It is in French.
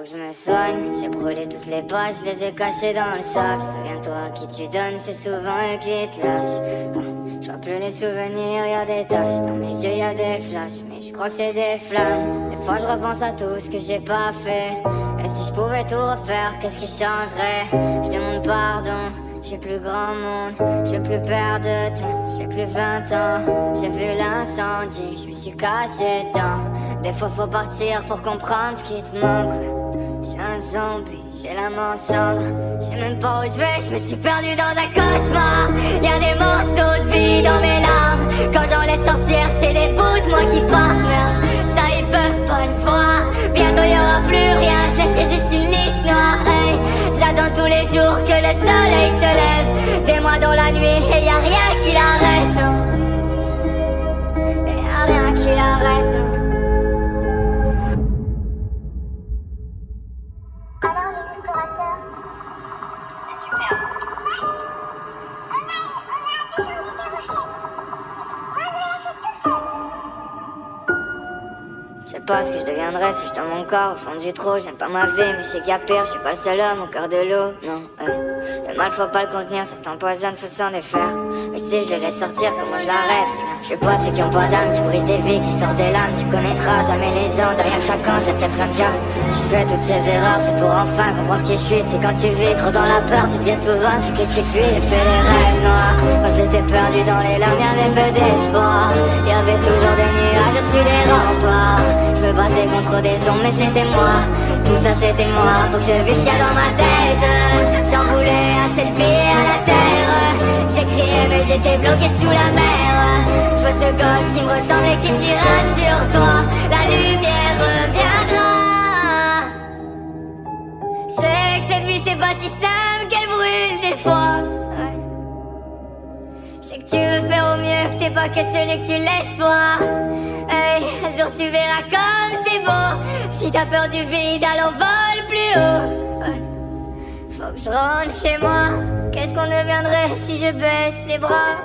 que je me soigne, j'ai brûlé toutes les pages, je les ai cachées dans le sable. Souviens-toi à qui tu donnes, c'est souvent eux qui te lâchent. Je vois plus les souvenirs, y'a des taches, dans mes yeux y'a des flashs, mais je crois que c'est des flammes. Des fois je repense à tout ce que j'ai pas fait, et si je pouvais tout refaire, qu'est-ce qui changerait? Je demande pardon, j'ai plus grand monde, je veux plus perdre de temps, j'ai plus 20 ans. J'ai vu l'incendie, je me suis caché dedans. Des fois faut partir pour comprendre ce qui te manque. Je suis un zombie, j'ai l'âme en cendres. Je sais même pas où je vais, je me suis perdu dans un cauchemar. Y'a des morceaux de vie dans mes larmes. Quand j'en laisse sortir, c'est des bouts de moi qui partent. Merde, ça ils peuvent pas le voir. Bientôt y'aura plus rien, je laisserai juste une liste noire. Hey, j'attends tous les jours que le soleil se lève. Des mois dans la nuit et y'a rien qui l'arrête, non. Y'a rien qui l'arrête, non. Je sais pas ce que je deviendrais si je dans mon corps au fond du trou. J'aime pas ma vie mais je sais qu'il y a pire. Je suis pas le seul homme au cœur de l'eau. Non, le mal faut pas le contenir, ça t'empoisonne, faut s'en défaire. Mais si je le laisse sortir, comment je l'arrête? Je suis pas de ceux qui ont pas d'âme, qui brisent des vies, qui sortent des lames. Tu connaîtras jamais les gens, derrière chacun j'ai peut-être un job. Si je fais toutes ces erreurs c'est pour enfin comprendre qui je suis. C'est quand tu vis trop dans la peur, tu deviens souvent ce que tu fuis. J'ai fait des rêves noirs, quand j'étais perdu dans les larmes y'avait peu d'espoir. Y'avait toujours des nuages au-dessus des remparts. Je me battais contre des ombres mais c'était moi. Tout ça c'était moi, faut que je vide ce qu'il y a dans ma tête. J'en voulais à cette vie, à la terre. J'ai crié mais j'étais bloqué sous la mer. Je vois ce gosse qui me ressemble et qui me dit rassure-toi, la lumière reviendra. Je sais que cette vie c'est pas si simple, qu'elle brûle des fois. Je sais que tu veux faire au mieux, que t'es pas que celui que tu laisses voir. Hey, un jour tu verras comme c'est beau. Si t'as peur du vide, alors vole plus haut. Faut que je rentre chez moi. Qu'est-ce qu'on deviendrait si je baisse les bras?